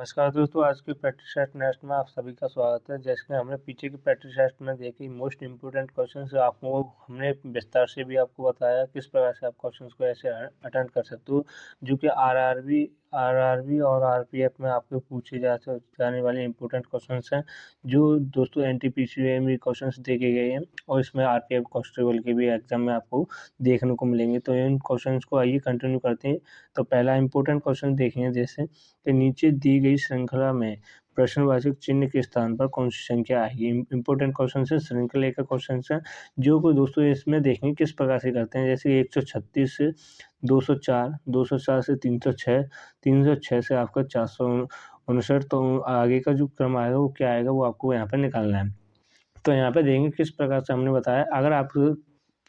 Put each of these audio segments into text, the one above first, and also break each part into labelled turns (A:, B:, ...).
A: नमस्कार दोस्तों, आज की प्रैक्टिस सेट नेक्स्ट में आप सभी का स्वागत है। जैसे कि हमने पीछे की प्रैक्टिस सेट में देखे मोस्ट इम्पोर्टेंट क्वेश्चंस आपको हमने विस्तार से भी आपको बताया किस प्रकार से आप क्वेश्चंस को ऐसे अटेंड कर सकते हो, जो कि आरआरबी और आरपीएफ में आपको पूछे जाने वाले इम्पोर्टेंट क्वेश्चंस हैं, जो दोस्तों एनटीपीसी में क्वेश्चंस देखे गए हैं और इसमें आरपीएफ कांस्टेबल के भी एग्जाम में आपको देखने को मिलेंगे। तो इन क्वेश्चंस को आइए कंटिन्यू करते हैं। तो पहला इंपॉर्टेंट क्वेश्चन देखेंगे, जैसे कि नीचे दी गई श्रृंखला में प्रश्नवाचक चिन्ह के स्थान पर कौन सी संख्या आएगी। इंपॉर्टेंट क्वेश्चन है, श्रृंखला का क्वेश्चन है, जो को दोस्तों इसमें देखेंगे किस प्रकार से करते हैं। जैसे 136 से 204, 204 से 306, 306 से आपका 459। तो आगे का जो क्रम आएगा वो क्या आएगा, वो आपको यहाँ पर निकालना है। तो यहाँ पे देखेंगे किस प्रकार से हमने बताया। अगर आप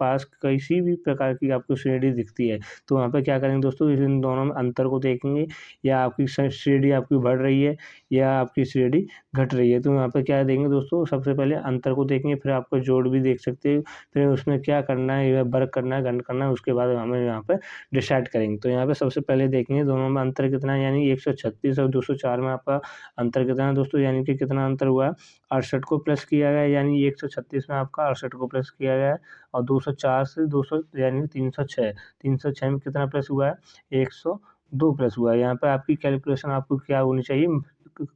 A: पास किसी भी प्रकार की आपको श्रेणी दिखती है, तो वहाँ पे क्या करेंगे दोस्तों, इन दोनों में अंतर को देखेंगे, या आपकी श्रेणी आपकी बढ़ रही है या आपकी श्रेणी घट रही है। तो यहाँ पे क्या देंगे दोस्तों, सबसे पहले अंतर को देखेंगे, फिर आपको जोड़ भी देख सकते हो, फिर उसमें क्या करना है, या वर्ग करना है, गणना करना है, उसके बाद हमें यहाँ पे डिसाइड करेंगे। तो यहाँ पे सबसे पहले देखेंगे दोनों में अंतर कितना है, यानी 136 और 204 में आपका अंतर कितना है दोस्तों, यानी कि कितना अंतर हुआ है, 68 को प्लस किया गया है, यानी 136 में आपका 68 को प्लस किया गया है, और 204 से 200 यानी 306, 306 में कितना प्लस हुआ है, 102 प्लस हुआ है। यहाँ पे आपकी कैलकुलेशन आपको क्या होनी चाहिए,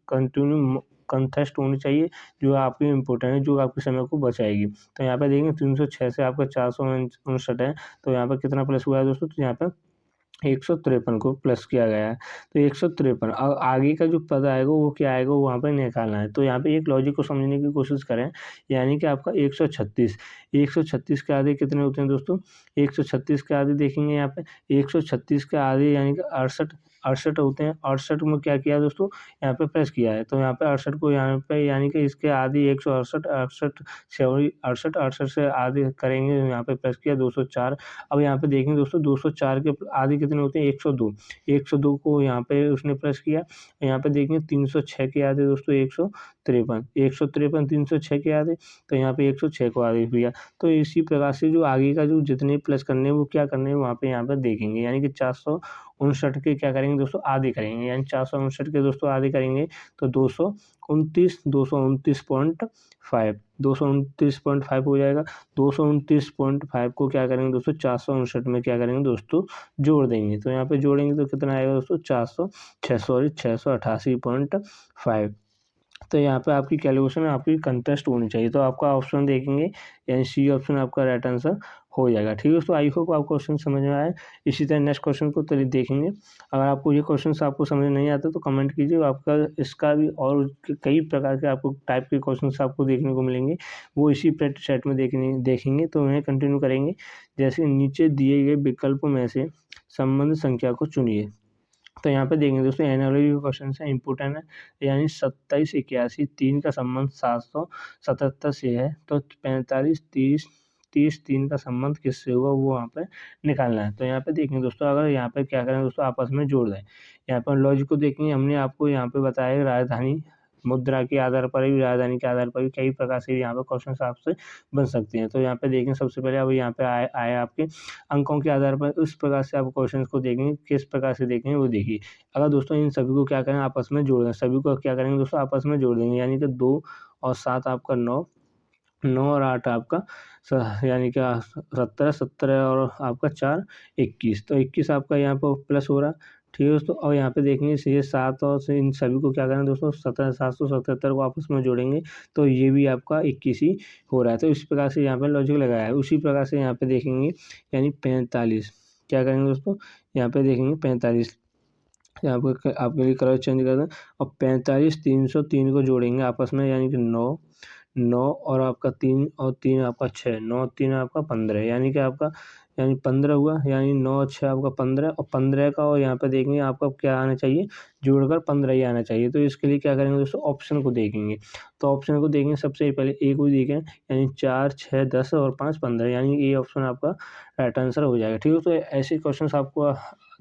A: कंटिन्यू कंटेस्ट होनी चाहिए, जो आपकी इम्पोर्टेंट है, जो आपके समय को बचाएगी। तो यहाँ पे देखेंगे 306 से आपका 459 है, तो यहाँ पर कितना प्लस हुआ है दोस्तों, तो यहाँ पे 153 को प्लस किया गया है। तो 153 आगे का जो पद आएगा वो क्या आएगा, वो वहाँ पे निकालना है। तो यहाँ पे एक लॉजिक को समझने की कोशिश करें, यानी कि आपका 136 के आधे कितने होते हैं दोस्तों, 136 के आधे देखेंगे यहाँ पे, 136 के आधे यानी कि 68 होते हैं। 68 में क्या किया दोस्तों, यहाँ पे प्लस किया है, तो यहाँ पे 68 को यहाँ पे यानी कि इसके आधे 168, 68 से आधे करेंगे, यहाँ पे प्लस किया 204। अब यहाँ पे देखेंगे दोस्तों 204 के आधे कितने होते हैं, 102, 102 को यहाँ पे उसने प्लस किया। यहाँ पे देखेंगे 306 के आधे दोस्तों 153, 153 306 के आधे, तो यहाँ पे 106 को आधे किया। तो इसी प्रकार से जो आगे का जो जितने प्लस करने हैं वो क्या करने हैं वहाँ पे यहाँ पे देखेंगे, यानी कि 459 के क्या करेंगे दोस्तों, आधे करेंगे, यानी 459 के दोस्तों आधे करेंगे तो 229.5 229.5 हो जाएगा। 229.5 को क्या करेंगे दोस्तों, 459 में क्या करेंगे दोस्तों, जोड़ देंगे। तो यहाँ पे जोड़ेंगे तो कितना आएगा दोस्तों, 688.5। तो यहाँ पे आपकी कैलकुलेशन आपकी कंटेस्ट होनी चाहिए। तो आपका ऑप्शन देखेंगे, यानी सी ऑप्शन आपका राइट आंसर हो जाएगा। ठीक है दोस्तों, आई होप आपको क्वेश्चन समझ में आए। इसी तरह नेक्स्ट क्वेश्चन को देखेंगे। अगर आपको ये क्वेश्चन आपको समझ नहीं आता तो कमेंट कीजिए, आपका इसका भी और कई प्रकार के आपको टाइप के क्वेश्चन आपको देखने को मिलेंगे, वो इसी प्रैक्टिस सेट में देखेंगे। तो उन्हें कंटिन्यू करेंगे। जैसे नीचे दिए गए विकल्पों में से संबंध संख्या को चुनिए। तो यहाँ पे देखेंगे दोस्तों, एनालॉजी का क्वेश्चन है, इंपॉर्टेंट है, यानी 27 81 3 का संबंध 777 से है, तो 45 30 3 का संबंध किससे हुआ, वो वहाँ पे निकालना है। तो यहाँ पे देखेंगे दोस्तों, अगर यहाँ पे क्या करें दोस्तों, आपस में जोड़ दें। यहाँ पर लॉजिक को देखेंगे, हमने आपको यहाँ पे बताया राजधानी मुद्रा के आधार पर भी, राजधानी के आधार पर भी कई प्रकार से यहाँ पे क्वेश्चन आपसे बन सकते हैं। तो यहाँ पे देखेंगे सबसे पहले अब यहाँ पे आए आपके अंकों के आधार पर, उस प्रकार से आप क्वेश्चन को देखेंगे, किस प्रकार से देखेंगे वो देखिए। अगर दोस्तों इन सभी को क्या करें, आपस में जोड़ दें, सभी को क्या करेंगे दोस्तों, आपस में जोड़ देंगे, यानी कि 2 और 7 आपका 9, 9 और 8 आपका यानी कि 17, 17 और आपका 4 21, तो 21 आपका यहाँ पर प्लस हो रहा है। ठीक है दोस्तों, और यहाँ पे देखेंगे ये 7 और से इन सभी को क्या करें दोस्तों, 777 को आपस में जोड़ेंगे, तो ये भी आपका 21 ही हो रहा है। तो इस प्रकार से यहाँ पे लॉजिक लगाया है। उसी प्रकार से यहाँ पे देखेंगे, यानी 45 क्या करेंगे दोस्तों, यहाँ पे देखेंगे 45, यहाँ पे आपके लिए कलर चेंज कर दें, और 45 303 को जोड़ेंगे आपस में, यानी कि 9 9 और आपका 3 और 3 आपका 6, 9 3 आपका 15, यानी कि आपका यानी 15 हुआ, यानी 9 6 आपका 15, और 15 का और यहाँ पे देखेंगे आपका क्या आना चाहिए, जोड़कर 15 ही आना चाहिए। तो इसके लिए क्या करेंगे दोस्तों, ऑप्शन को देखेंगे। तो ऑप्शन को देखेंगे, सबसे पहले ए को देखें, यानी 4 6 10 और 5 15, यानी ये ऑप्शन आपका राइट आंसर हो जाएगा। ठीक है, तो ऐसे क्वेश्चन आपको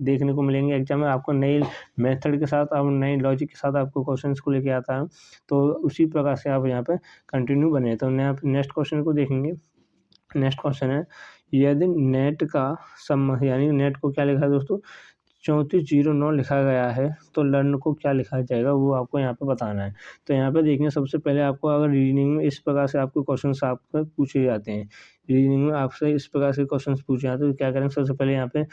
A: देखने को मिलेंगे एग्जाम में। आपको नए मेथड के साथ और नए लॉजिक के साथ आपको क्वेश्चंस को लेके आता है, तो उसी प्रकार से आप यहाँ पे कंटिन्यू बने। तो नेक्स्ट क्वेश्चन को देखेंगे। नेक्स्ट क्वेश्चन है, यदि नेट का संबंध, यानी नेट को क्या लिखा है दोस्तों, 3409 लिखा गया है तो लर्न को क्या लिखा जाएगा वो आपको यहाँ पे बताना है। तो यहाँ पे देखिए सबसे पहले आपको अगर रीजनिंग में इस प्रकार से आपको क्वेश्चंस आपसे पूछे जाते हैं, रीजनिंग में आपसे इस प्रकार से क्वेश्चंस पूछे जाते हैं तो क्या करेंगे सबसे पहले यहाँ पे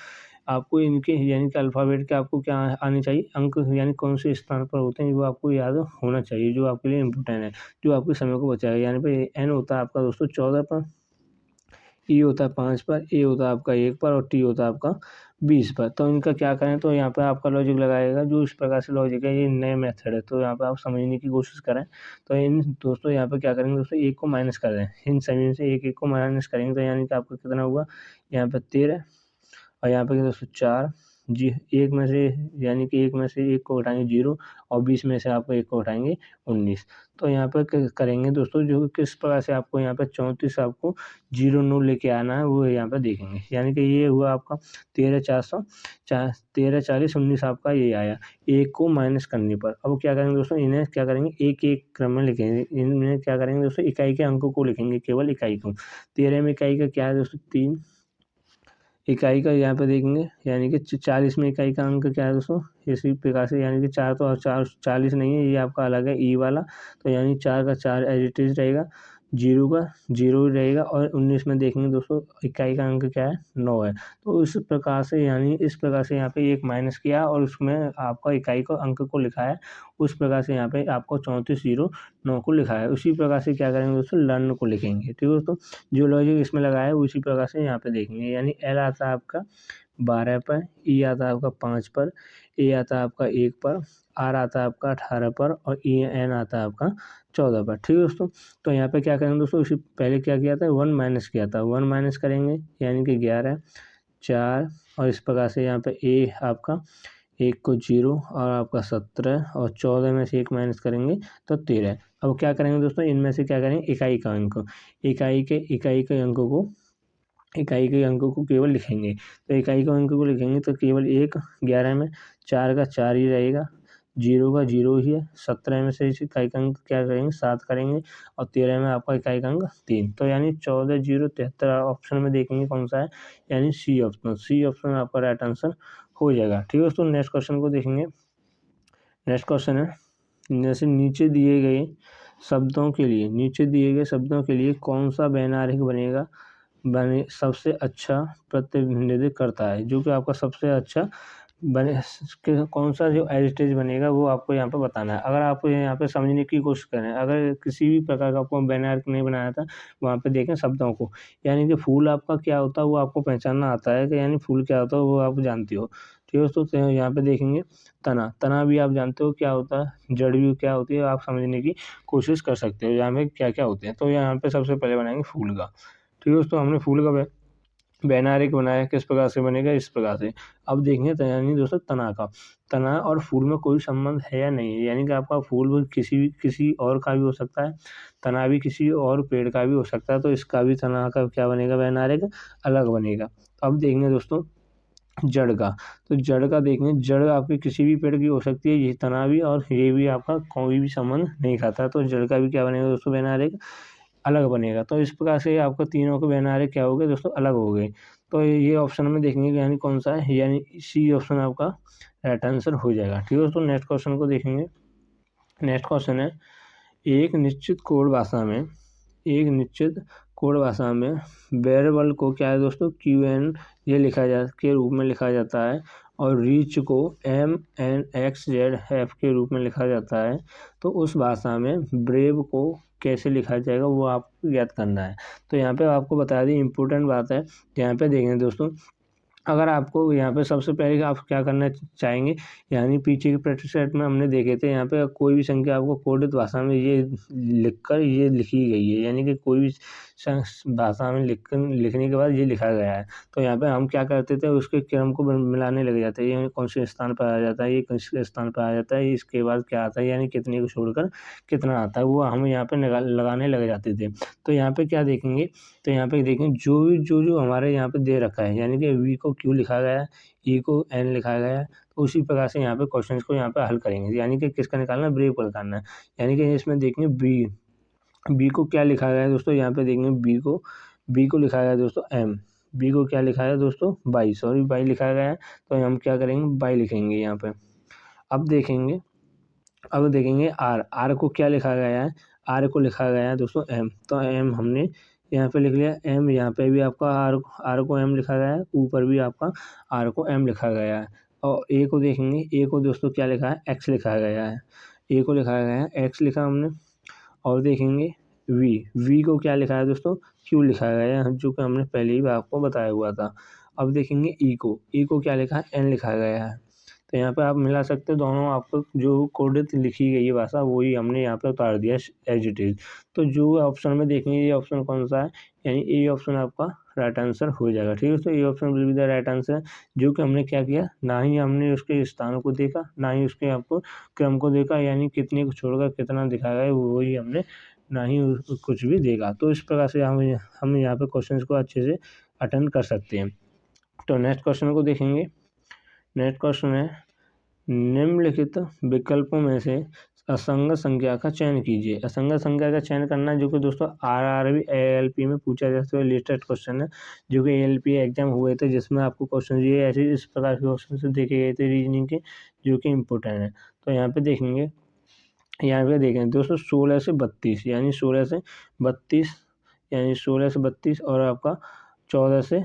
A: आपको इनके यानी कि अल्फ़ाबेट के आपको क्या आने चाहिए अंक यानी कौन से स्थान पर होते हैं वो आपको याद होना चाहिए जो आपके लिए इम्पोर्टेंट है, जो आपके समय को बचाएगा। यानी पे एन होता है आपका दोस्तों 14 पर, ई होता है 5 पर, ए होता है आपका 1 पर और टी होता है आपका 20 पर। तो इनका क्या करें तो यहाँ पे आपका लॉजिक लगाएगा जो इस प्रकार से लॉजिक है, ये नए मेथड है तो यहाँ पे आप समझने की कोशिश करें। तो इन दोस्तों यहाँ पे क्या करेंगे दोस्तों 1 को माइनस कर दें, इन सभी से 1 को माइनस करेंगे तो यानी कि आपका कितना हुआ यहाँ पे 13 और यहाँ पे दोस्तों 4 जी 1 में से यानी कि 1 में से 1 को घटाएंगे 0 और 20 में से आपको 1 को घटाएंगे 19। तो यहाँ पर करेंगे दोस्तों जो किस प्रकार से आपको यहाँ पे 34 आपको 0 लेके आना है वो यहाँ पे देखेंगे। यानी कि ये हुआ आपका 13 40 19 आपका ये आया 1 को माइनस करने पर। अब क्या करेंगे दोस्तों इन्हें क्या करेंगे एक एक क्रम में लिखेंगे, इन्हें क्या करेंगे दोस्तों इकाई के अंकों को लिखेंगे, केवल इकाई को। 13 में इकाई का क्या है दोस्तों 3, इकाई का यहाँ पे देखेंगे यानी कि 40 में इकाई का अंक क्या है दोस्तों इसी प्रकार से यानी कि 4 तो 40 नहीं है, ये आपका अलग है ई वाला। तो यानी 4 का 4 एज इट इज रहेगा, 0 का 0 रहेगा और 19 में देखेंगे दोस्तों इकाई का अंक क्या है 9 है। तो इस प्रकार से यानी इस प्रकार से यहाँ पे एक माइनस किया और उसमें आपका इकाई को अंक को लिखा है, उस प्रकार से यहाँ पे आपको 3409 को लिखा है। उसी प्रकार से क्या करेंगे दोस्तों लर्न को लिखेंगे। ठीक है दोस्तों, जो लॉजिक इसमें लगाया है उसी प्रकार से यहाँ पे देखेंगे। यानी एल आता है आपका 12 पर, ई आता है आपका 5 पर, ए आता है आपका 1 पर, आर आता है आपका 18 पर और ई एन आता है आपका 14 पर। ठीक है दोस्तों, तो यहाँ पे क्या करेंगे दोस्तों इसी पहले क्या किया था 1 माइनस किया था, 1 माइनस करेंगे यानी कि 11 4 और इस प्रकार से यहाँ पे ए आपका 1 को 0 और आपका 17 और 14 में से 1 माइनस करेंगे तो 13। अब क्या करेंगे दोस्तों इनमें से क्या करेंगे इकाई का अंक, इकाई के अंकों को केवल लिखेंगे। तो इकाई के अंक को लिखेंगे तो केवल 1 11 में 4 का 4 ही रहेगा, 0 का 0 ही है, 17 में से इकाई का अंक क्या करेंगे 7 करेंगे और 13 में आपका इकाई का अंक 3। तो यानी 14 0 73 ऑप्शन में देखेंगे कौन सा है यानी सी ऑप्शन आपका राइट आंसर हो जाएगा। ठीक है दोस्तों, नेक्स्ट क्वेश्चन को देखेंगे। नेक्स्ट क्वेश्चन है जैसे नीचे दिए गए शब्दों के लिए कौन सा वैनारिक सबसे अच्छा प्रतिनिधित्व करता है, जो कि आपका सबसे अच्छा बने कौन सा जो एडिटेज बनेगा वो आपको यहाँ पे बताना है। अगर आप यहाँ पे समझने की कोशिश करें, अगर किसी भी प्रकार का आपको बैनर नहीं बनाया था वहाँ पे देखें शब्दों को, यानी कि फूल आपका क्या होता है वो आपको पहचानना आता है कि यानी फूल क्या होता है वो आप जानते हो। ठीक है दोस्तों, तो यहाँ पे देखेंगे तना भी आप जानते हो क्या होता है, जड़ भी क्या होती है आप समझने की कोशिश कर सकते हो यहाँ पे क्या क्या होते हैं। तो यहाँ पे सबसे पहले बनाएंगे फूल का। ठीक है दोस्तों, हमने फूल का बैनर एक बनाया, किस प्रकार से बनेगा इस प्रकार से। अब देखेंगे यानी दोस्तों तना और फूल में कोई संबंध है या नहीं है, यानी कि आपका फूल भी किसी और का भी हो सकता है, तना भी किसी और पेड़ का भी हो सकता है, तो इसका भी तना का क्या बनेगा बैनर एक अलग बनेगा। अब देखेंगे दोस्तों जड़ का, तो जड़ का देखेंगे जड़ आपकी किसी भी पेड़ की हो सकती है, ये तना भी और ये भी आपका कोई भी संबंध नहीं खाता, तो जड़ का भी क्या बनेगा दोस्तों बैनर एक अलग बनेगा। तो इस प्रकार से आपको तीनों के बैनर क्या हो गए दोस्तों अलग हो गए। तो ये ऑप्शन में देखेंगे कि यानी कौन सा है, यानी सी ऑप्शन आपका राइट आंसर हो जाएगा। ठीक है दोस्तों, नेक्स्ट क्वेश्चन को देखेंगे। नेक्स्ट क्वेश्चन है एक निश्चित कोड भाषा में वेरिएबल को क्या है दोस्तों QN ये लिखा जा के रूप में लिखा जाता है और रीच को MNXZF के रूप में लिखा जाता है। तो उस भाषा में ब्रेव को कैसे लिखा जाएगा वो आपको याद करना है। तो यहाँ पे आपको बता दी इम्पोर्टेंट बात है, यहाँ पे देखेंगे दोस्तों अगर आपको यहाँ पे सबसे पहले आप क्या करना चाहेंगे, यानी पीछे के प्रैक्टिस सेट में हमने देखे थे यहाँ पे कोई भी संख्या आपको कोडित भाषा में ये लिखकर ये लिखी गई है, यानी कि कोई भी भाषा में लिखने के बाद ये लिखा गया है। तो यहाँ पे हम क्या करते थे उसके क्रम को मिलाने लग जाते हैं, यानी कौन से स्थान पर आ जाता है, ये किस स्थान पर आ जाता है, इसके बाद क्या आता है, यानी कितने को छोड़कर कितना आता है वो हम यहाँ पे लगाने लग जाते थे। तो यहाँ पे क्या देखेंगे, तो यहाँ पे देखेंगे जो हमारे यहाँ पे दे रखा है, यानी कि वी को क्यू लिखा गया है, ई को एन लिखा गया है, तो उसी प्रकार से यहाँ पे क्वेश्चन को यहाँ पे हल करेंगे, यानी कि किसका निकालना है ब्रेव को निकालना है। यानी कि इसमें देखेंगे बी को क्या लिखा गया है दोस्तों, यहाँ पे देखेंगे बी को लिखा गया है दोस्तों एम, बी को क्या लिखा है दोस्तों, बाई, सॉरी बाई लिखा गया है, तो हम क्या करेंगे, बाई लिखेंगे यहाँ पे। अब देखेंगे आर को क्या लिखा गया है, आर को लिखा गया है दोस्तों एम, तो एम हमने यहाँ पे लिख लिया एम, यहाँ पे भी आपका आर को एम लिखा गया है, ऊपर भी आपका आर को एम लिखा गया है। और ए को देखेंगे, ए को दोस्तों क्या लिखा है, एक्स लिखा गया है, ए को लिखा गया है एक्स लिखा हमने। और देखेंगे वी को क्या लिखा है दोस्तों, क्यू लिखा गया है, जो कि हमने पहले ही आपको बताया हुआ था। अब देखेंगे ई को क्या लिखा है, एन लिखा गया है। तो यहाँ पे आप मिला सकते हो दोनों, आपको जो कोडित लिखी गई है भाषा वही हमने यहाँ पे उतार दिया एज इट इज। तो जो ऑप्शन में देखेंगे ये ऑप्शन कौन सा है, यानी ए ऑप्शन आपका राइट आंसर हो जाएगा। ठीक है, तो A option will be the right answer, जो कि हमने क्या किया, ना ही हमने उसके स्थान को देखा, ना ही उसके आपको क्रम को देखा, यानी कितने को छोड़कर कितना दिखाया गया वही हमने, ना ही कुछ भी देखा। तो इस प्रकार से हम यहाँ पे क्वेश्चन को अच्छे से अटेंड कर सकते हैं। तो नेक्स्ट क्वेश्चन को देखेंगे। नेक्स्ट क्वेश्चन है, निम्नलिखित विकल्पों में से असंगत संख्या का चयन कीजिए। असंगत संख्या का चयन करना, जो कि दोस्तों आरआरबी एएलपी में पूछा जाता है, लेटेस्ट क्वेश्चन है, जो कि एएलपी एग्जाम हुए थे, जिसमें आपको क्वेश्चन ये ऐसे इस प्रकार के क्वेश्चन से देखे गए थे रीजनिंग के, जो कि इम्पोर्टेंट है। तो यहाँ पे देखेंगे, यहाँ पे देखें दोस्तों 16 से 32, यानी 16 से 32, यानी 16 से 32 और आपका 14 से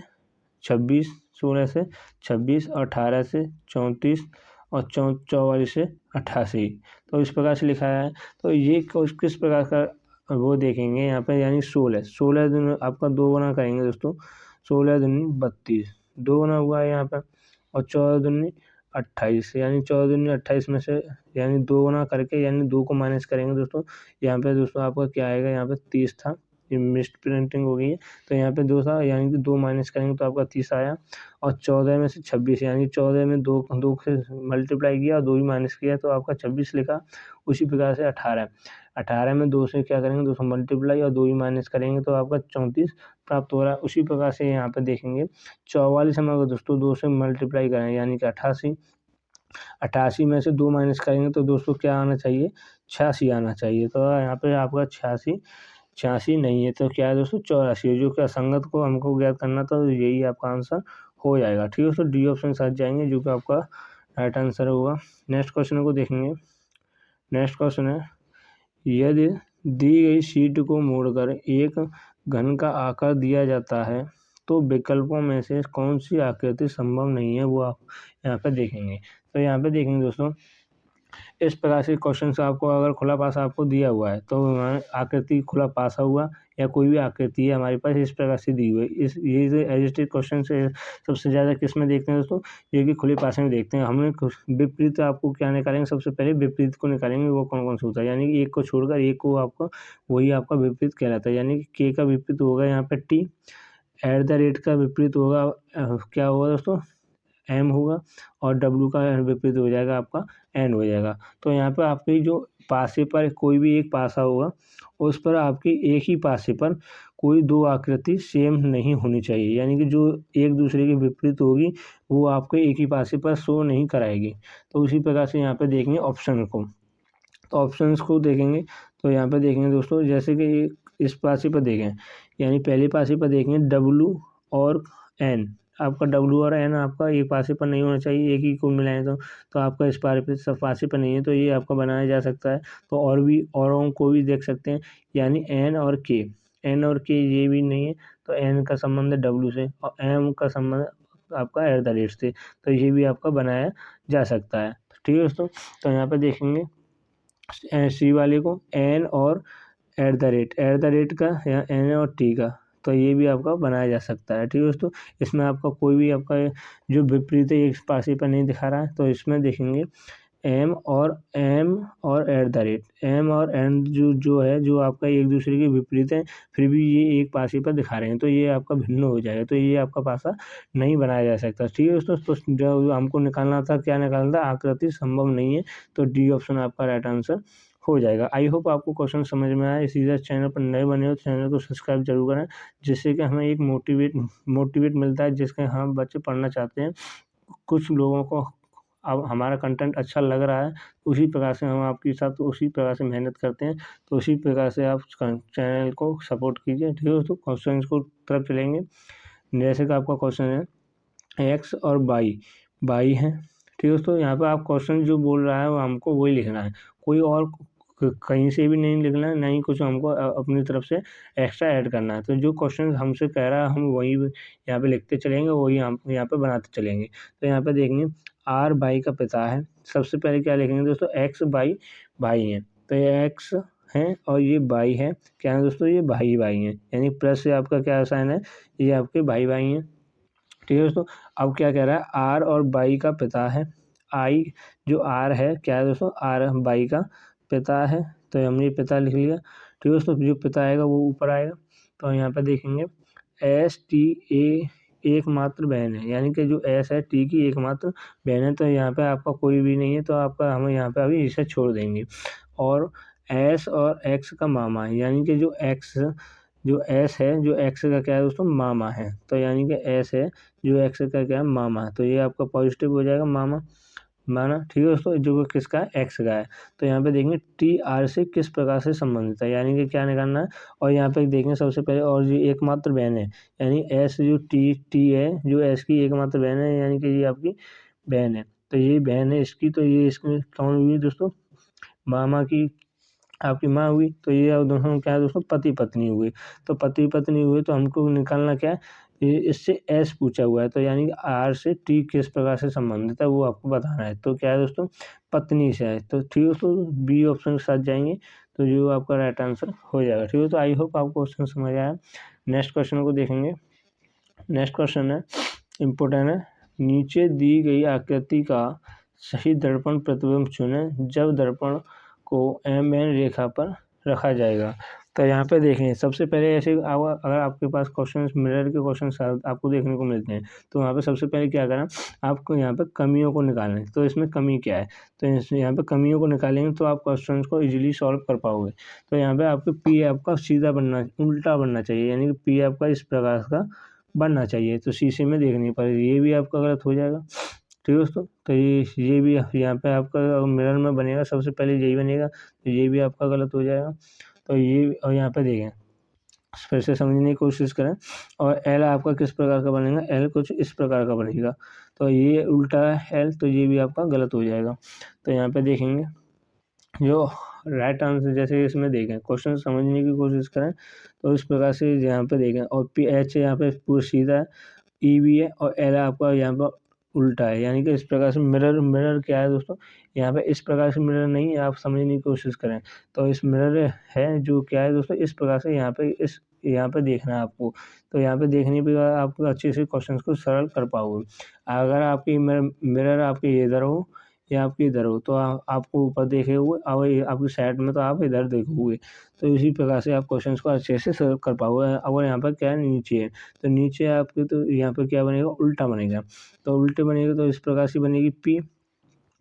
A: 26, 16 से 26, 18 से 34 और 44 से 88। तो इस प्रकार से लिखा है। तो ये किस प्रकार का वो देखेंगे यहाँ पे, यानी 16 दिन आपका 2 गुना करेंगे दोस्तों, 16 दूनी 32, 2 गुना हुआ है यहाँ पे, और 14 दूनी 28, यानी 14 दूनी 28 में से यानी 2 गुना करके, यानी 2 को माइनस करेंगे दोस्तों। यहाँ पे दोस्तों आपका क्या आएगा, यहाँ पे 30 था, ये मिस्ड प्रिंटिंग हो गई है, तो यहाँ पे 2 था, यानी कि 2 माइनस करेंगे तो आपका 30 आया। और 14 में से 26, यानी 14 में 2 से मल्टीप्लाई किया और 2 भी माइनस किया तो आपका 26 लिखा। उसी प्रकार से 18 में 2 से क्या करेंगे, 2 से मल्टीप्लाई और 2 भी माइनस करेंगे तो आपका 34 प्राप्त हो रहा है। उसी प्रकार से यहाँ पे देखेंगे 44 में अगर दोस्तों 2 से मल्टीप्लाई करें, यानी कि 88 में से 2 माइनस करेंगे तो दोस्तों क्या आना चाहिए, 86 आना चाहिए। तो यहाँ पे आपका 86 नहीं है, तो क्या है दोस्तों 84 है, जो कि असंगत को हमको ज्ञात करना था, तो यही आपका आंसर हो जाएगा। ठीक है, तो डी ऑप्शन साथ जाएंगे, जो कि आपका राइट आंसर होगा। नेक्स्ट क्वेश्चन को देखेंगे। नेक्स्ट क्वेश्चन है, यदि दी गई शीट को मोड़कर एक घन का आकार दिया जाता है तो विकल्पों में से कौन सी आकृति संभव नहीं है, वो आप यहाँ पे देखेंगे। तो यहाँ पे देखेंगे दोस्तों, इस प्रकार से क्वेश्चन से आपको अगर खुला पासा आपको दिया हुआ है, तो आकृति खुला पासा हुआ या कोई भी आकृति है हमारे पास इस प्रकार से दी हुई है, इस ये जो एडजस्टेड क्वेश्चन से सबसे ज़्यादा किस में देखते हैं दोस्तों, ये कि खुले पासे में देखते हैं। हमने विपरीत आपको क्या निकालेंगे, सबसे पहले विपरीत को निकालेंगे, वो कौन कौन सा होता है, यानी कि एक को छोड़कर एक को आपका वही आपका विपरीत कहलाता है। यानी कि के का विपरीत होगा यहाँ पे टी, एट द रेट का विपरीत होगा क्या होगा दोस्तों, एम होगा, और डब्ल्यू का विपरीत हो जाएगा आपका एन हो जाएगा। तो यहाँ पर आपकी जो पासे पर कोई भी एक पासा होगा, उस पर आपकी एक ही पासे पर कोई 2 आकृति सेम नहीं होनी चाहिए, यानी कि जो एक दूसरे के विपरीत होगी वो आपको एक ही पासे पर शो नहीं कराएगी। तो उसी प्रकार से यहाँ पे देखेंगे ऑप्शन को। तो ऑप्शंस को देखेंगे, तो यहाँ पे देखेंगे दोस्तों, जैसे कि इस पासे पर देखें, यानी पहले पासे पर देखेंगे डब्लू और एन, आपका डब्लू और एन आपका एक पासे पर नहीं होना चाहिए, एक ही को मिलाएं तो आपका इस पारे पे सब पासे पर नहीं है, तो ये आपका बनाया जा सकता है। तो और भी औरों को भी देख सकते हैं, यानी एन और के ये भी नहीं है, तो एन का संबंध है डब्लू से और एम का संबंध आपका एट द रेट से, तो ये भी आपका बनाया जा सकता है। ठीक है दोस्तों, तो यहाँ पे देखेंगे सी वाले को एन और एट द रेट का या एन और टी का, तो ये भी आपका बनाया जा सकता है। ठीक है दोस्तों, इसमें आपका कोई भी आपका जो विपरीत है एक पासे पर नहीं दिखा रहा है, तो इसमें देखेंगे एम और एट द रेट, एम और एन जो है जो आपका एक दूसरे के विपरीत है, फिर भी ये एक पासे पर दिखा रहे हैं, तो ये आपका भिन्न हो जाएगा, तो ये आपका पासा नहीं बनाया जा सकता। ठीक है दोस्तों, तो जो हमको निकालना था, क्या निकालना था, आकृति संभव नहीं है, तो डी ऑप्शन आपका राइट आंसर हो जाएगा। आई होप आपको क्वेश्चन समझ में आया। इसी तरह चैनल पर नए बने हो तो चैनल को सब्सक्राइब जरूर करें, जिससे कि हमें एक मोटिवेट मिलता है, जिसके हम बच्चे पढ़ना चाहते हैं। कुछ लोगों को अब हमारा कंटेंट अच्छा लग रहा है, उसी प्रकार से हम आपके साथ उसी प्रकार से मेहनत करते हैं, तो उसी प्रकार से आप चैनल को सपोर्ट कीजिए। ठीक है दोस्तों, क्वेश्चन को तरफ चलेंगे। जैसे कि आपका क्वेश्चन है एक्स और वाई है, ठीक है दोस्तों। यहाँ पे आप क्वेश्चन जो बोल रहा है वो हमको वही लिखना है, कोई और कहीं से भी नहीं लिखना है, नहीं कुछ हमको अपनी तरफ से एक्स्ट्रा ऐड करना है। तो जो क्वेश्चन हमसे कह रहा है हम वही यहाँ पे लिखते चलेंगे, वही हम यहाँ पे बनाते चलेंगे। तो यहाँ पे देखेंगे आर वाई का पिता है, सबसे पहले क्या लिखेंगे दोस्तों, एक्स वाई भाई हैं, तो ये एक्स है और ये वाई है, क्या है दोस्तों, ये भाई हैं, यानी प्लस से आपका क्या साइन है, ये आपके भाई हैं, ठीक है दोस्तों। अब क्या कह रहा है, आर और बाई का पिता है, आई जो आर है क्या है दोस्तों, आर बाई का पिता है, तो हमने पिता लिख लिया, ठीक है दोस्तों। जो पिता आएगा वो ऊपर आएगा, तो यहाँ पे देखेंगे एस टी ए एकमात्र बहन है, यानी कि जो एस है टी की एकमात्र बहन है, तो यहाँ पे आपका कोई भी नहीं है, तो आपका हम यहाँ पे अभी इसे छोड़ देंगे। और एस और एक्स का मामा है, यानी कि जो एस है, जो एक्स का क्या है दोस्तों, मामा है, तो यानी कि एस है जो एक्स का क्या है, मामा है, तो ये आपका पॉजिटिव हो जाएगा, मामा माना, ठीक है दोस्तों। जो किसका है, एक्स का है, तो यहाँ पे देखेंगे टी आर से किस प्रकार से संबंधित है, यानी कि क्या निकालना है। और यहाँ पे देखेंगे सबसे पहले, और जो एकमात्र बहन है, यानी एस जो टी है, जो एस की एकमात्र बहन है, यानी कि ये आपकी बहन है, तो ये बहन है इसकी, तो ये इसमें कौन हुई दोस्तों, मामा की आपकी माँ हुई, तो ये अब दोनों क्या है दोस्तों, पति पत्नी हुए, तो पति पत्नी हुए, तो हमको निकालना क्या है, इससे एस पूछा हुआ है, तो यानी कि आर से टी किस प्रकार से संबंधित है वो आपको बताना है, तो क्या है दोस्तों, पत्नी से है, तो ठीक है दोस्तों, बी ऑप्शन के साथ जाएंगे, तो जो आपका राइट आंसर हो जाएगा, ठीक है। तो आई होप आपको क्वेश्चन समझ आया। नेक्स्ट क्वेश्चन को देखेंगे। नेक्स्ट क्वेश्चन है इम्पोर्टेंट है, नीचे दी गई आकृति का सही दर्पण प्रतिबिंब चुनें जब दर्पण को एम एन रेखा पर रखा जाएगा। तो यहाँ पे देखें, सबसे पहले ऐसे अगर आपके पास क्वेश्चन मिरर के क्वेश्चन आपको देखने को मिलते हैं, तो यहाँ पे सबसे पहले क्या करना, आपको यहाँ पे कमियों को निकालना है, तो इसमें कमी क्या है, तो यहाँ पे कमियों को निकालेंगे तो आप क्वेश्चन को इजीली सॉल्व कर पाओगे। तो यहाँ पे आपके पी आपका सीधा बनना, उल्टा बनना चाहिए, यानी कि पी आपका इस प्रकार का बनना चाहिए, तो शीशे में देखनी पड़ेगी, ये भी आपका गलत हो जाएगा, ठीक है दोस्तों। तो ये भी यहाँ पे आपका मिरर में बनेगा, सबसे पहले यही बनेगा, तो ये भी आपका गलत हो जाएगा। तो ये, और यहाँ पे देखें, फिर से समझने की कोशिश करें, और एल आपका किस प्रकार का बनेगा, एल कुछ इस प्रकार का बनेगा, तो ये उल्टा है एल, तो ये भी आपका गलत हो जाएगा। तो यहाँ पे देखेंगे जो राइट आंसर, जैसे इसमें देखें, क्वेश्चन समझने की कोशिश करें, तो इस प्रकार से यहाँ पे देखें, और पी एच यहाँ पे पूरा सीधा है, ई भी है, और एल आपका यहाँ पर उल्टा है, यानी कि इस प्रकार से मिरर क्या है दोस्तों, यहाँ पे इस प्रकार से मिरर नहीं है, आप समझने की कोशिश करें, तो इस मिरर है जो क्या है दोस्तों, इस प्रकार से यहाँ पे देखना है आपको, तो यहाँ पे देखने पे आप अच्छे से क्वेश्चन को सरल कर पाओगे। अगर आपकी मिरर आपके इधर हो या आपके इधर हो, तो आपको ऊपर देखे हुए, और आपकी साइड में तो आप इधर देखोगे, तो इसी प्रकार से आप क्वेश्चन को अच्छे से सॉल्व कर पाओगे। अगर यहाँ पर क्या है, नीचे है, तो नीचे आपके, तो यहाँ पे क्या बनेगा, उल्टा बनेगा, तो उल्टे बनेगा, तो इस प्रकार से बनेगी पी,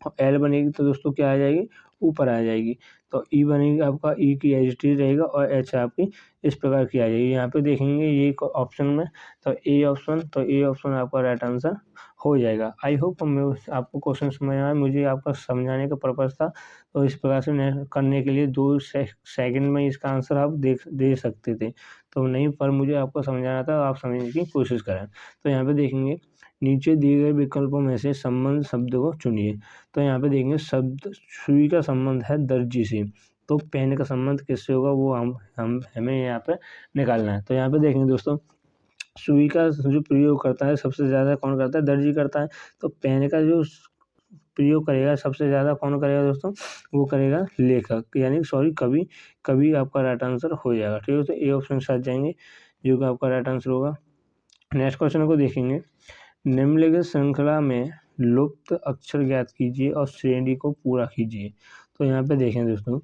A: और एल बनेगी तो दोस्तों क्या आ जाएगी, ऊपर आ जाएगी, तो ई बनेगी आपका, ई की एच टी रहेगा, और एच आपकी इस प्रकार की आ जाएगी। यहाँ पे देखेंगे ये ऑप्शन में, तो ए ऑप्शन, तो ए ऑप्शन आपका राइट आंसर हो जाएगा। आई होप आपको क्वेश्चन समझ आया, मुझे आपका समझाने का पर्पज़ था, तो इस प्रकार से करने के लिए 2 सेकंड में इसका आंसर आप दे सकते थे, तो नहीं, पर मुझे आपको समझाना था, आप समझने की कोशिश करें। तो यहाँ पे देखेंगे, नीचे दिए गए विकल्पों में से संबंध शब्द को चुनिए, तो यहाँ पे देखेंगे शब्द सुई का संबंध है दर्जी से, तो पेन का संबंध किससे होगा वो हमें यहाँ पे निकालना है। तो यहाँ पे देखेंगे दोस्तों, सुई का जो प्रयोग करता है सबसे ज़्यादा कौन करता है, दर्जी करता है, तो पेन का जो प्रयोग करेगा सबसे ज़्यादा कौन करेगा दोस्तों, वो करेगा लेखक, यानी सॉरी कवि, कवि आपका राइट आंसर हो जाएगा, ठीक है। तो ए ऑप्शन के साथ जाएंगे, जो कि आपका राइट आंसर होगा। नेक्स्ट क्वेश्चन को देखेंगे, निम्नलिखित श्रृंखला में लुप्त अक्षर ज्ञात कीजिए और श्रेणी को पूरा कीजिए। तो यहाँ पे देखें दोस्तों,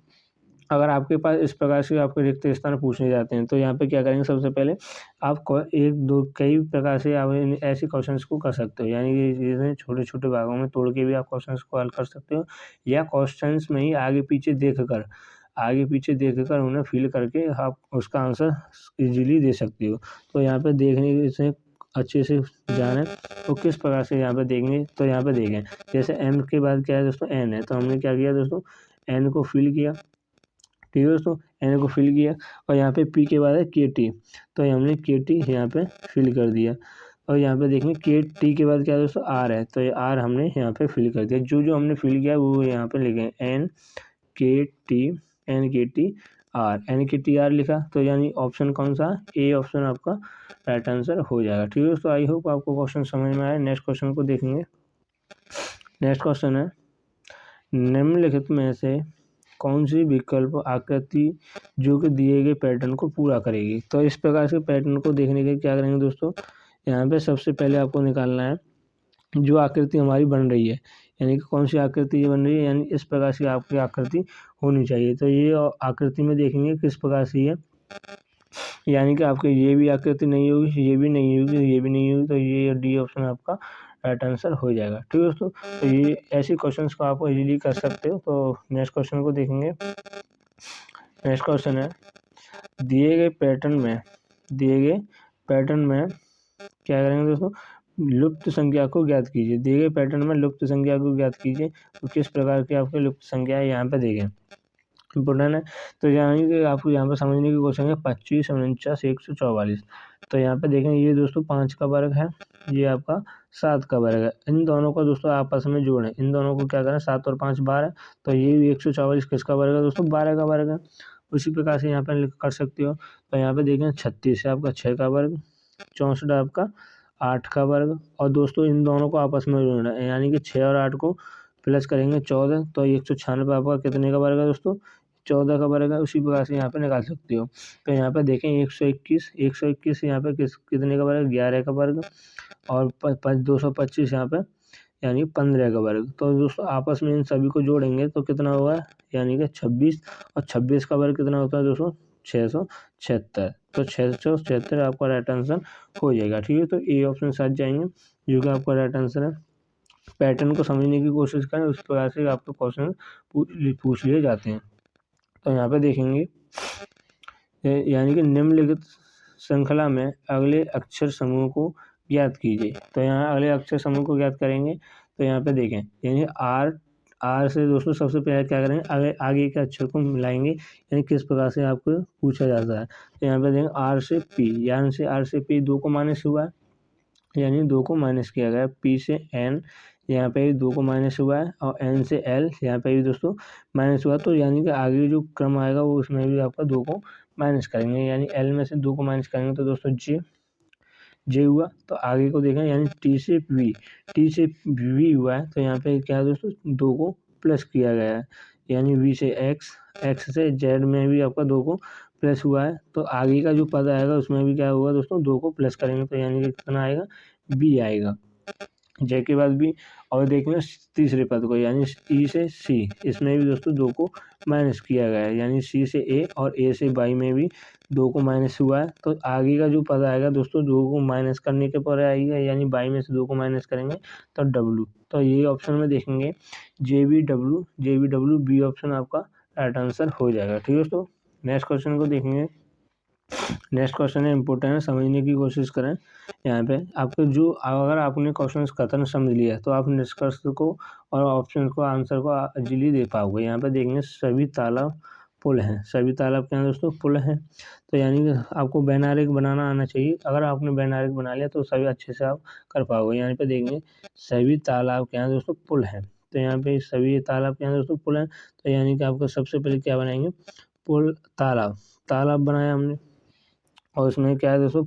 A: अगर आपके पास इस प्रकार से आपके रिक्त स्थान पूछे जाते हैं, तो यहाँ पे क्या करेंगे, सबसे पहले आप एक दो कई प्रकार से आप ऐसे क्वेश्चंस को कर सकते हो, यानी कि जिसे छोटे छोटे भागों में तोड़ के भी आप क्वेश्चंस को हल कर सकते हो, या क्वेश्चंस में ही आगे पीछे देख कर उन्हें फिल करके आप उसका आंसर इजीली दे सकते हो। तो यहाँ पे देखने से अच्छे से जाने, तो किस प्रकार से यहाँ पे देखेंगे, तो यहाँ पे देखें, जैसे एम के बाद क्या है दोस्तों, एन है, तो हमने क्या किया दोस्तों, एन को फिल किया, ठीक है दोस्तों, एन को फिल किया और यहाँ पे पी के बाद है के टी, तो हमने के टी यहाँ पे फिल कर दिया। और यहाँ पे देखेंगे के टी के बाद क्या है दोस्तों आर है, तो ये आर हमने यहाँ पे फिल कर दिया। जो जो हमने फिल किया वो यहाँ पे लिखे एन के टी आर, एन के टी आर लिखा, तो यानी ऑप्शन कौन सा, ए ऑप्शन आपका राइट आंसर हो जाएगा। ठीक है दोस्तों, आई होप आपको क्वेश्चन समझ में आया। नेक्स्ट क्वेश्चन को देखेंगे। नेक्स्ट क्वेश्चन है निम्नलिखित में से कौन सी विकल्प आकृति जो कि दिए गए पैटर्न को पूरा करेगी। तो इस प्रकार से पैटर्न को देखने के क्या करेंगे दोस्तों, यहाँ पे सबसे पहले आपको निकालना है जो आकृति हमारी बन रही है, यानी कि कौन सी आकृति बन रही है, यानी इस प्रकार से आपकी आकृति होनी चाहिए। तो ये आकृति में देखेंगे किस प्रकार से है, यानी कि आपके ये भी आकृति नहीं होगी, ये भी नहीं होगी, ये भी नहीं होगी, तो ये डी ऑप्शन आपका राइट आंसर हो जाएगा। ठीक है दोस्तों, तो ये ऐसे क्वेश्चंस को आप इजीली कर सकते हो। तो नेक्स्ट क्वेश्चन को देखेंगे। नेक्स्ट क्वेश्चन है दिए गए पैटर्न में क्या करेंगे दोस्तों, लुप्त संख्या को ज्ञात कीजिए। दिए गए पैटर्न में लुप्त संख्या को ज्ञात कीजिए, तो किस प्रकार की आपकी लुप्त संख्या है यहाँ पे देखें, इम्पोर्टेंट है। तो यानी कि आपको यहाँ पे समझने की कोशिश है 25, 49, 144। तो यहाँ पे देखें ये दोस्तों 5 का वर्ग है, ये आपका 7 का वर्ग है। इन दोनों को दोस्तों आपस में जोड़ें, इन दोनों को क्या करें, 7 और 5 12, तो ये 144 किसका वर्ग है दोस्तों, 12 का वर्ग है। उसी प्रकार से यहाँ पे कर सकते हो। तो यहाँ पे देखें 36 है आपका 6 का वर्ग, 64 आपका 8 का वर्ग, और दोस्तों इन दोनों को आपस में जोड़ना है, यानी कि 6 और 8 को प्लस करेंगे 14, तो 196 आपका कितने का वर्ग है दोस्तों, 14 का वर्ग है। उसी प्रकार से यहाँ पे निकाल सकते हो। तो यहाँ पे देखें 121 यहाँ पे कितने का वर्ग, 11 का वर्ग, और 225 यहाँ पे यानी 15 का वर्ग। तो दोस्तों आपस में इन सभी को जोड़ेंगे तो कितना होगा, यानी कि 26, और 26 का वर्ग कितना होता है दोस्तों, 676। तो 676 आपका राइट आंसर हो जाएगा। ठीक है, तो ए ऑप्शन साथ जाएंगे जो कि आपका राइट आंसर है। पैटर्न को समझने की कोशिश करें, उस प्रकार से आपको क्वेश्चन पूछ लिए जाते हैं। तो यहाँ पे देखेंगे यानी कि निम्नलिखित श्रृंखला में अगले अक्षर समूह को ज्ञात कीजिए। तो यहाँ अगले अक्षर समूह को ज्ञात करेंगे। तो यहाँ पे देखें यानी आर से दोस्तों सबसे पहले क्या करेंगे, आगे के अक्षर को मिलाएंगे, यानी किस प्रकार से आपको पूछा जाता है। तो यहाँ पे देखें आर से पी, यानी से आर से पी 2 को माइनस हुआ है, यानी 2 को माइनस किया गया। पी से एन यहाँ पे भी 2 को माइनस हुआ है, और एन से एल यहाँ पे भी दोस्तों माइनस हुआ। तो यानी कि आगे जो क्रम आएगा वो उसमें भी आपका 2 को माइनस करेंगे, यानी एल में से 2 को माइनस करेंगे तो दोस्तों जे हुआ। तो आगे को देखें यानी टी से वी हुआ है, तो यहाँ पे क्या है दोस्तों 2 को प्लस किया गया है, यानी वी से एक्स से जेड में भी आपका 2 को प्लस हुआ है। तो आगे का जो पद आएगा उसमें भी क्या होगा दोस्तों 2 को प्लस करेंगे, तो यानी कि कितना आएगा, बी आएगा, जे के बाद बी। और देखना तीसरे पद को यानी ई से सी, इसमें भी दोस्तों 2 को माइनस किया गया है, यानी सी से ए और ए से बाई में भी 2 को माइनस हुआ है। तो आगे का जो पद आएगा दोस्तों 2 को माइनस करने के पर आएगा, यानी बाई में से 2 को माइनस करेंगे तो डब्लू। तो ये ऑप्शन में देखेंगे J B W B option आपका राइट आंसर हो जाएगा। ठीक है दोस्तों, नेक्स्ट क्वेश्चन को देखेंगे। नेक्स्ट क्वेश्चन है इंपॉर्टेंट है, समझने की कोशिश करें। यहाँ पे आपको जो अगर आपने क्वेश्चन कथन समझ लिया तो आप निष्कर्ष को और ऑप्शन को आंसर को इजीली दे पाओगे। यहाँ पे देखेंगे सभी तालाब पुल हैं, सभी तालाब क्या हैं दोस्तों, पुल हैं। तो यानी कि आपको बैनारिक बनाना आना चाहिए, अगर आपने बैनारिक बना लिया तो सभी अच्छे से आप कर पाओगे। यहाँ पे देखेंगे सभी तालाब क्या हैं दोस्तों, पुल हैं। तो यहाँ पे सभी तालाब क्या हैं दोस्तों, पुल हैं। तो यानी कि आपको सबसे पहले क्या बनाएंगे, पुल तालाब बनाया हमने, और उसमें क्या है दोस्तों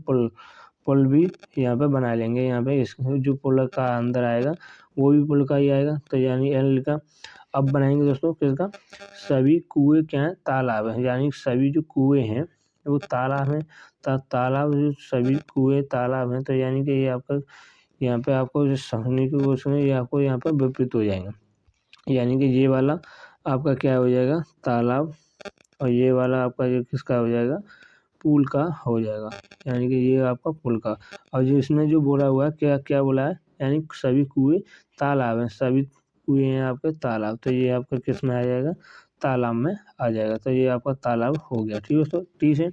A: पुल भी यहाँ पे बना लेंगे। यहाँ पे इस जो पुल का अंदर आएगा वो भी पुल का ही आएगा, तो यानी एल का। अब बनाएंगे दोस्तों किसका, सभी कुएं क्या है, तालाब है, यानी सभी जो कुएं हैं वो तालाब हैं। तालाब जो सभी कुएं तालाब हैं, तो यानी कि ये आपका यहाँ पे आपको जो समझने की कोशिश है ये आपको यहाँ पर विपरीत हो जाएगा, यानी कि ये वाला आपका क्या हो जाएगा, तालाब, और ये वाला आपका ये किसका हो जाएगा, पुल का हो जाएगा, यानी कि ये आपका पुल का। और जो इसमें जो बोला हुआ है क्या क्या बोला है, यानी सभी कुएं तालाब हैं, सभी कुएं हैं आपके तालाब, तो ये आपका किस में आ जाएगा, तालाब में आ जाएगा। तो ये आपका तालाब हो गया। ठीक है दोस्तों, ठीक है।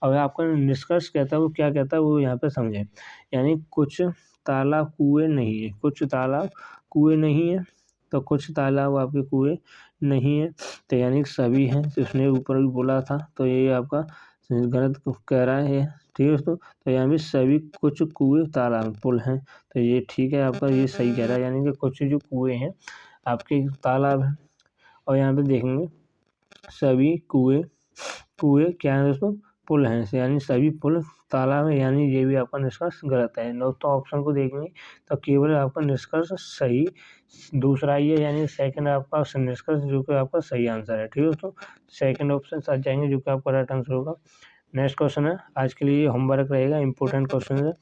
A: अब आपका निष्कर्ष कहता है वो क्या कहता है वो यहाँ पे समझें, यानी कुछ तालाब कुएं नहीं है, कुछ तालाब कुएं नहीं है, तो कुछ तालाब आपके कुएं नहीं है, तो यानी कि सभी हैं, तो उसने ऊपर भी बोला था, तो ये आपका गलत कह रहा है। ठीक है दोस्तों, तो यहाँ पे सभी कुछ कुएं तालाब पुल हैं, तो ये ठीक है आपका, ये सही कह रहा है, यानी कि कुछ जो कुएं हैं आपके तालाब हैं। और यहाँ पे देखेंगे सभी कुएं क्या है दोस्तों, पुल हैं, यानी सभी पुल तालाब है, यानी ये भी आपका निष्कर्ष गलत है। दोस्तों ऑप्शन को देखेंगे तो केवल आपका निष्कर्ष सही दूसरा ही है, यानी सेकंड आपका निष्कर्ष जो कि आपका सही आंसर है। ठीक है दोस्तों, सेकंड ऑप्शन साथ जाएंगे जो कि आपका राइट आंसर होगा। नेक्स्ट क्वेश्चन है, आज के लिए होमवर्क रहेगा, इंपॉर्टेंट क्वेश्चन है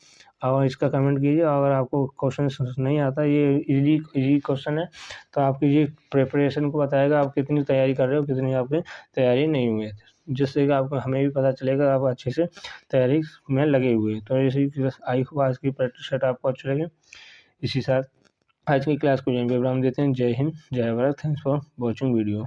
A: और इसका कमेंट कीजिए। अगर आपको क्वेश्चन नहीं आता, ये इजी क्वेश्चन है, तो आपकी ये प्रिपरेशन को बताएगा आप कितनी तैयारी कर रहे हो, कितनी आपकी तैयारी नहीं हुई है, जिससे कि आपको हमें भी पता चलेगा आप अच्छे से तैयारी में लगे हुए हैं। तो इसी आई होप आज की प्रैक्टिस सेट आपको अच्छी लगे। इसी साथ आज की क्लास को यहीं पे विराम देते हैं। जय हिंद, जय Bharat. Thanks for watching video.